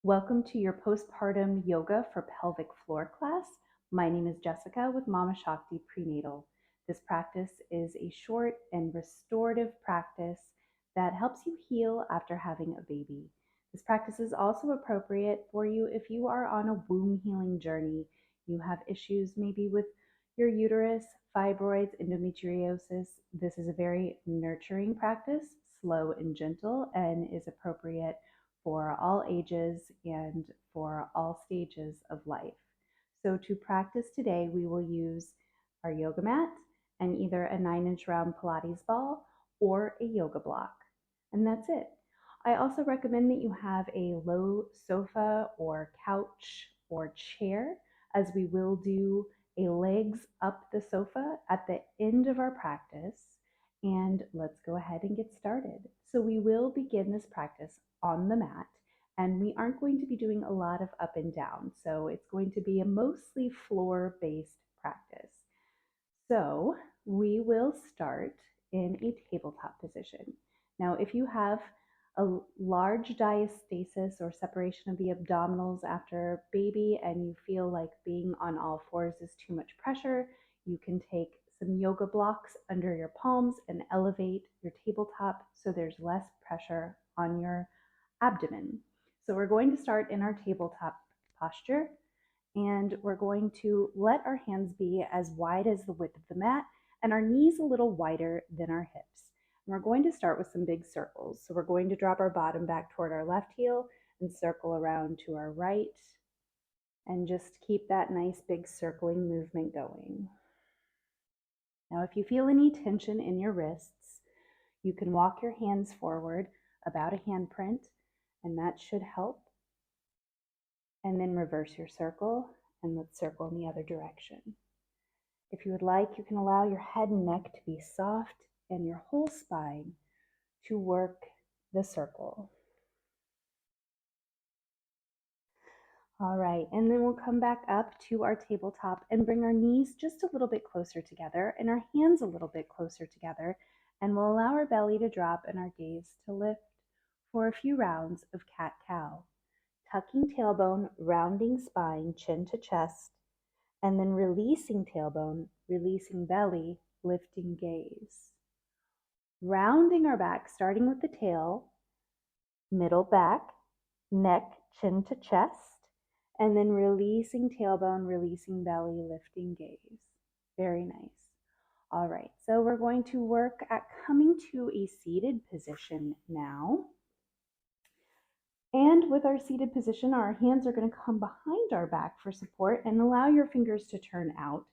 Welcome to your postpartum yoga for pelvic floor class. My name is Jessica with MamaShakti Prenatal. This practice is a short and restorative practice that helps you heal after having a baby. This practice is also appropriate for you if you are on a womb healing journey. You have issues maybe with your uterus, fibroids, endometriosis. This is a very nurturing practice, slow and gentle, and is appropriate for all ages and for all stages of life. So to practice today, we will use our yoga mat and either a 9-inch round Pilates ball or a yoga block. And that's it. I also recommend that you have a low sofa or couch or chair, as we will do a legs up the sofa at the end of our practice. And let's go ahead and get started. So we will begin this practice on the mat, and we aren't going to be doing a lot of up and down. So it's going to be a mostly floor-based practice. So we will start in a tabletop position. Now, if you have a large diastasis or separation of the abdominals after baby and you feel like being on all fours is too much pressure, you can take some yoga blocks under your palms and elevate your tabletop so there's less pressure on your abdomen. So we're going to start in our tabletop posture, and we're going to let our hands be as wide as the width of the mat and our knees a little wider than our hips. And we're going to start with some big circles. So we're going to drop our bottom back toward our left heel and circle around to our right, and just keep that nice big circling movement going. Now, if you feel any tension in your wrists, you can walk your hands forward about a handprint, and that should help. And then reverse your circle, and let's circle in the other direction. If you would like, you can allow your head and neck to be soft and your whole spine to work the circle. All right, and then we'll come back up to our tabletop and bring our knees just a little bit closer together and our hands a little bit closer together, and we'll allow our belly to drop and our gaze to lift for a few rounds of cat-cow. Tucking tailbone, rounding spine, chin to chest, and then releasing tailbone, releasing belly, lifting gaze. Rounding our back, starting with the tail, middle back, neck, chin to chest, and then releasing tailbone, releasing belly, lifting gaze. Very nice. All right, so we're going to work at coming to a seated position now. And with our seated position, our hands are going to come behind our back for support, and allow your fingers to turn out.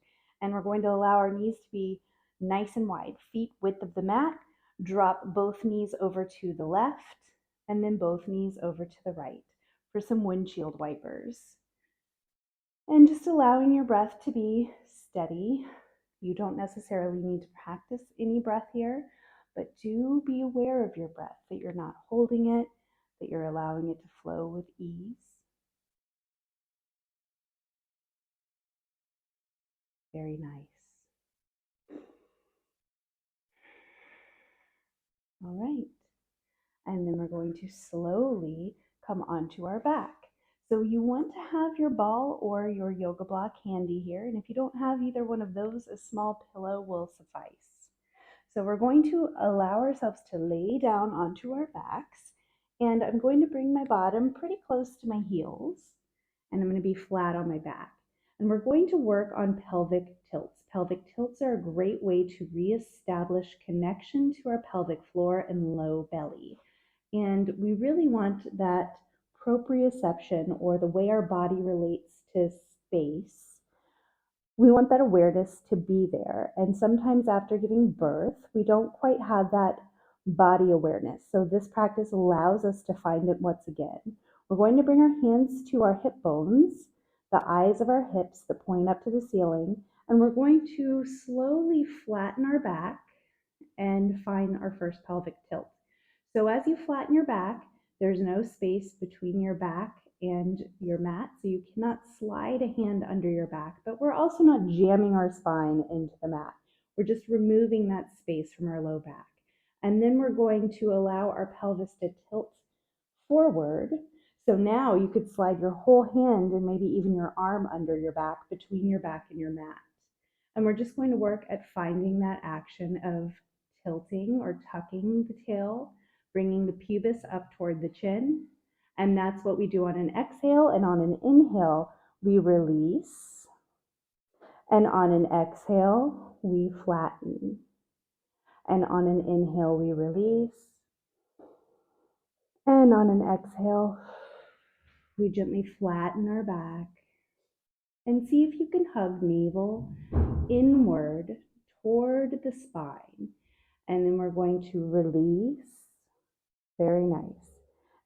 And we're going to allow our knees to be nice and wide, feet width of the mat. Drop both knees over to the left, and then both knees over to the right for some windshield wipers. And just allowing your breath to be steady. You don't necessarily need to practice any breath here, but do be aware of your breath, that you're not holding it, that you're allowing it to flow with ease. Very nice. All right. And then we're going to slowly come onto our back. So you want to have your ball or your yoga block handy here. And if you don't have either one of those, a small pillow will suffice. So we're going to allow ourselves to lay down onto our backs. And I'm going to bring my bottom pretty close to my heels. And I'm going to be flat on my back. And we're going to work on pelvic tilts. Pelvic tilts are a great way to reestablish connection to our pelvic floor and low belly. And we really want that proprioception, or the way our body relates to space. We want that awareness to be there. And sometimes after giving birth, we don't quite have that body awareness. So this practice allows us to find it once again. We're going to bring our hands to our hip bones, the eyes of our hips that point up to the ceiling, and we're going to slowly flatten our back and find our first pelvic tilt. So as you flatten your back, there's no space between your back and your mat, so you cannot slide a hand under your back, but we're also not jamming our spine into the mat. We're just removing that space from our low back. And then we're going to allow our pelvis to tilt forward So now you could slide your whole hand and maybe even your arm under your back, between your back and your mat. And we're just going to work at finding that action of tilting or tucking the tail, bringing the pubis up toward the chin. And that's what we do on an exhale. And on an inhale, we release. And on an exhale, we flatten. And on an inhale, we release. And on an exhale, we gently flatten our back. And see if you can hug navel inward toward the spine. And then we're going to release. Very nice.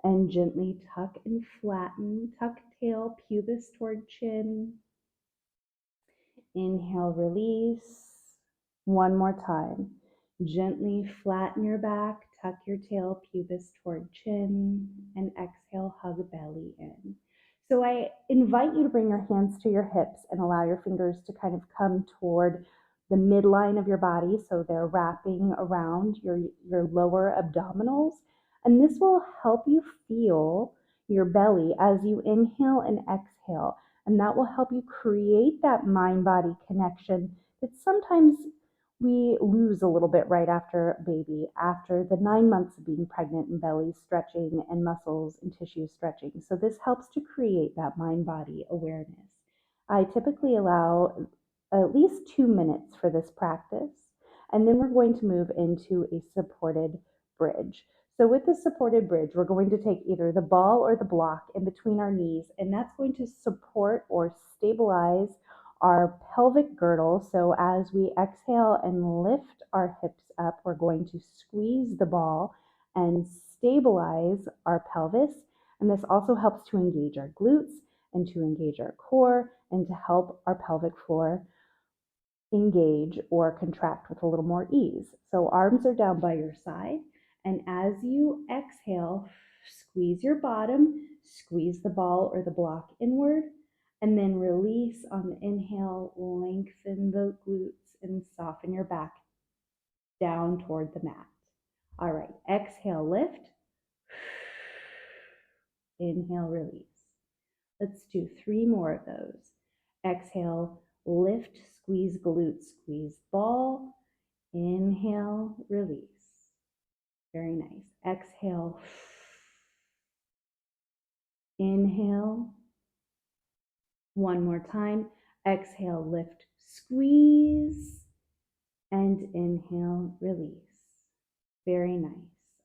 And gently tuck and flatten. Tuck tail, pubis toward chin. Inhale, release. One more time. Gently flatten your back, tuck your tail, pubis toward chin, and exhale, hug belly in. So I invite you to bring your hands to your hips and allow your fingers to kind of come toward the midline of your body, so they're wrapping around your lower abdominals. And this will help you feel your belly as you inhale and exhale. And that will help you create that mind-body connection that sometimes we lose a little bit right after baby, after the 9 months of being pregnant and belly stretching and muscles and tissues stretching. So this helps to create that mind-body awareness. I typically allow at least 2 minutes for this practice, and then we're going to move into a supported bridge. So with the supported bridge, we're going to take either the ball or the block in between our knees, and that's going to support or stabilize our pelvic girdle. So as we exhale and lift our hips up, we're going to squeeze the ball and stabilize our pelvis. And this also helps to engage our glutes and to engage our core and to help our pelvic floor engage or contract with a little more ease. So arms are down by your side. And as you exhale, squeeze your bottom, squeeze the ball or the block inward, and then release on the inhale, lengthen the glutes and soften your back down toward the mat. All right, exhale, lift. Inhale, release. Let's do 3 more of those. Exhale, lift, squeeze glutes, squeeze ball. Inhale, release. Very nice. Exhale. Inhale. One more time. Exhale, lift, squeeze. And inhale, release. Very nice.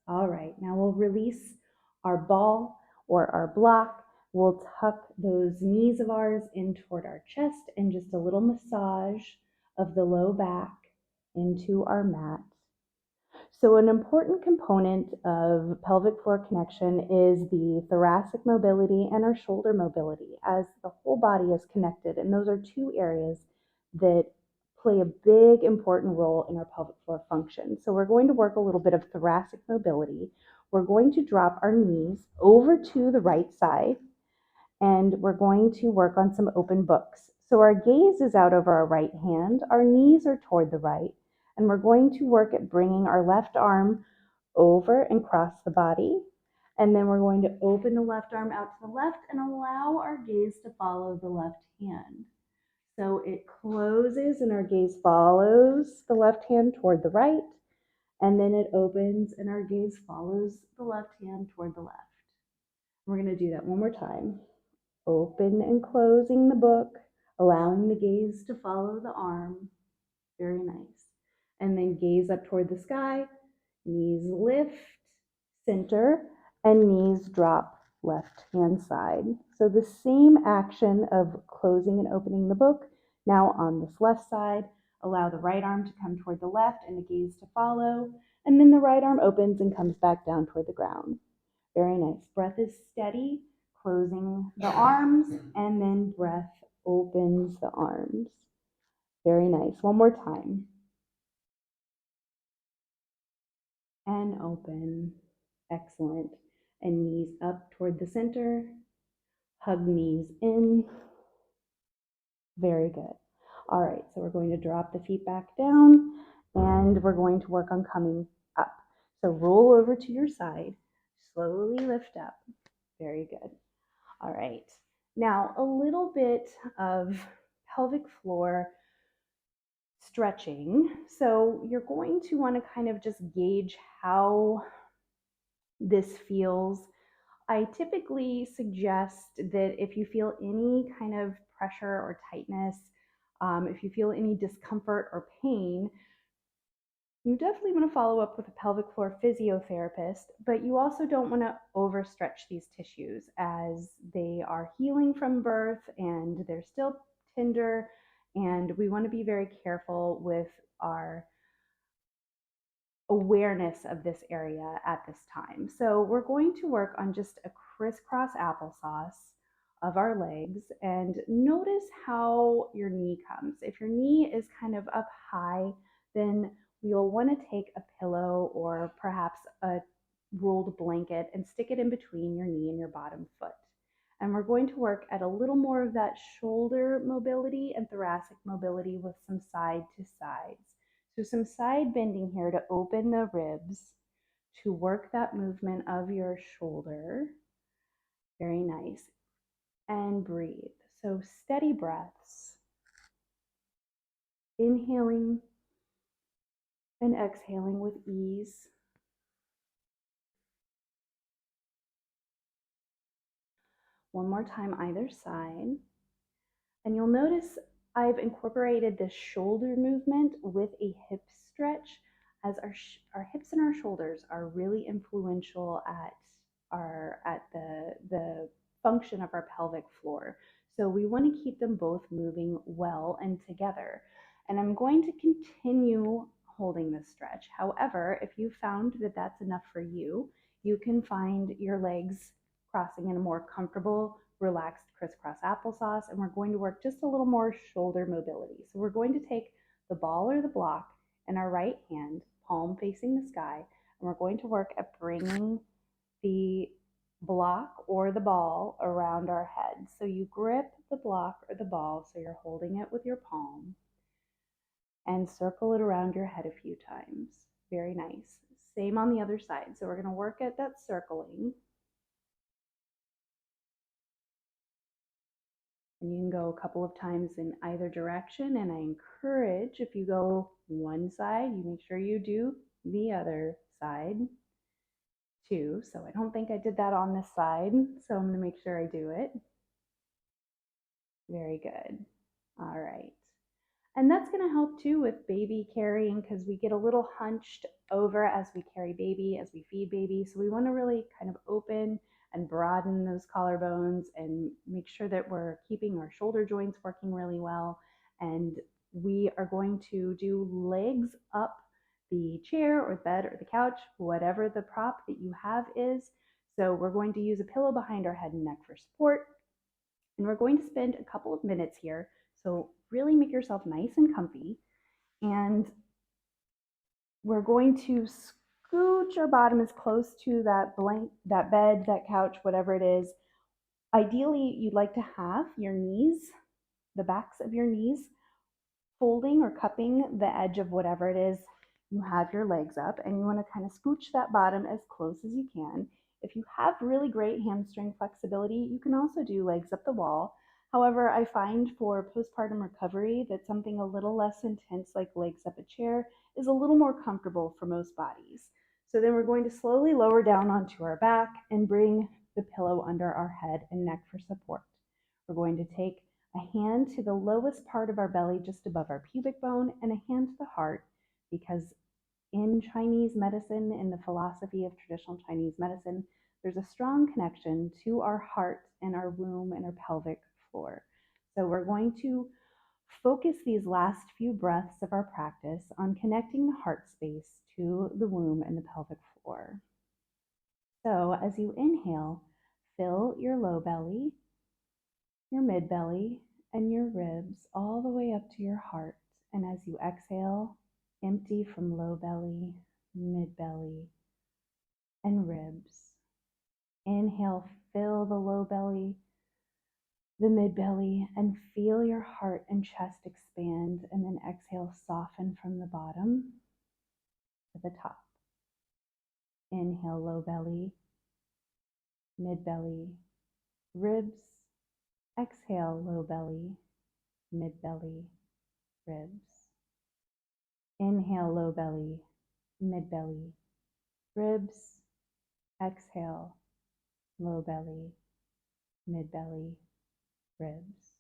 All right, now we'll release our ball or our block. We'll tuck those knees of ours in toward our chest and just a little massage of the low back into our mat. So an important component of pelvic floor connection is the thoracic mobility and our shoulder mobility, as the whole body is connected. And those are 2 areas that play a big important role in our pelvic floor function. So we're going to work a little bit of thoracic mobility. We're going to drop our knees over to the right side, and we're going to work on some open books. So our gaze is out over our right hand, our knees are toward the right, and we're going to work at bringing our left arm over and cross the body. And then we're going to open the left arm out to the left and allow our gaze to follow the left hand. So it closes and our gaze follows the left hand toward the right, and then it opens and our gaze follows the left hand toward the left. We're going to do that one more time. Open and closing the book, allowing the gaze to follow the arm. Very nice. And then gaze up toward the sky, knees lift, center, and knees drop left hand side. So the same action of closing and opening the book, now on this left side. Allow the right arm to come toward the left and the gaze to follow, and then the right arm opens and comes back down toward the ground. Very nice. Breath is steady, closing the arms, and then breath opens the arms. Very nice. One more time. And open. Excellent. And knees up toward the center. Hug knees in. Very good. All right, so we're going to drop the feet back down, and we're going to work on coming up. So roll over to your side. Slowly lift up. Very good. All right. Now, a little bit of pelvic floor stretching. So you're going to want to kind of just gauge how this feels. I typically suggest that if you feel any kind of pressure or tightness, if you feel any discomfort or pain, you definitely want to follow up with a pelvic floor physiotherapist, but you also don't want to overstretch these tissues as they are healing from birth and they're still tender. And we want to be very careful with our awareness of this area at this time. So we're going to work on just a crisscross applesauce of our legs and notice how your knee comes. If your knee is kind of up high, then you'll want to take a pillow or perhaps a rolled blanket and stick it in between your knee and your bottom foot. And we're going to work at a little more of that shoulder mobility and thoracic mobility with some side to sides. So some side bending here to open the ribs, to work that movement of your shoulder. Very nice. And breathe. So steady breaths. Inhaling and exhaling with ease. One more time, either side. And you'll notice I've incorporated this shoulder movement with a hip stretch, as our hips and our shoulders are really influential at the function of our pelvic floor. So we want to keep them both moving well and together. And I'm going to continue holding this stretch. However, if you found that that's enough for you, you can find your legs crossing in a more comfortable, relaxed crisscross applesauce, and we're going to work just a little more shoulder mobility. So we're going to take the ball or the block in our right hand, palm facing the sky, and we're going to work at bringing the block or the ball around our head. So you grip the block or the ball, so you're holding it with your palm, and circle it around your head a few times. Very nice. Same on the other side. So we're going to work at that circling. And you can go a couple of times in either direction. And I encourage, if you go one side, you make sure you do the other side too. So I don't think I did that on this side. So I'm going to make sure I do it. Very good. All right. And that's going to help too with baby carrying, because we get a little hunched over as we carry baby, as we feed baby. So we want to really kind of open and broaden those collarbones and make sure that we're keeping our shoulder joints working really well. And we are going to do legs up the chair or the bed or the couch, whatever the prop that you have is. So we're going to use a pillow behind our head and neck for support. And we're going to spend a couple of minutes here. So really make yourself nice and comfy. And we're going to scooch our bottom as close to that bed, that couch, whatever it is. Ideally, you'd like to have your knees, the backs of your knees, folding or cupping the edge of whatever it is you have your legs up, and you want to kind of scooch that bottom as close as you can. If you have really great hamstring flexibility, you can also do legs up the wall. However, I find for postpartum recovery that something a little less intense, like legs up a chair, is a little more comfortable for most bodies. So then we're going to slowly lower down onto our back and bring the pillow under our head and neck for support. We're going to take a hand to the lowest part of our belly, just above our pubic bone, and a hand to the heart, because in Chinese medicine, in the philosophy of traditional Chinese medicine, there's a strong connection to our heart and our womb and our pelvic floor. So we're going to focus these last few breaths of our practice on connecting the heart space to the womb and the pelvic floor. So as you inhale, fill your low belly, your mid belly, and your ribs all the way up to your heart. And as you exhale, empty from low belly, mid belly, and ribs. Inhale, fill the low belly, the mid belly, and feel your heart and chest expand. And then exhale, soften from the bottom to the top. Inhale, low belly, mid belly, ribs. Exhale, low belly, mid belly, ribs. Inhale, low belly, mid belly, ribs. Exhale, low belly, mid belly, ribs.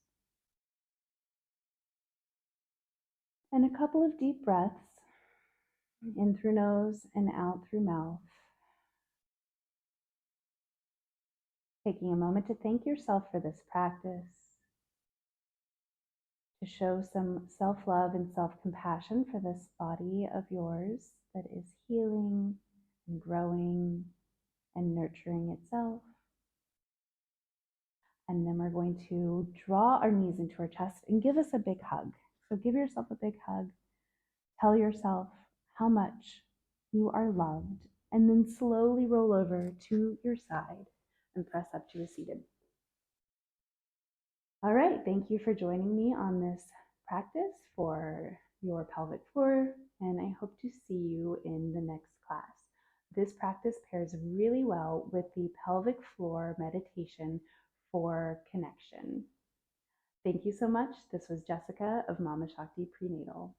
And a couple of deep breaths in through nose and out through mouth. Taking a moment to thank yourself for this practice, to show some self-love and self-compassion for this body of yours that is healing and growing and nurturing itself. And then we're going to draw our knees into our chest and give us a big hug. So give yourself a big hug. Tell yourself how much you are loved, and then slowly roll over to your side and press up to a seated. All right, thank you for joining me on this practice for your pelvic floor, and I hope to see you in the next class. This practice pairs really well with the pelvic floor meditation for connection. Thank you so much. This was Jessica of MamaShakti Prenatal.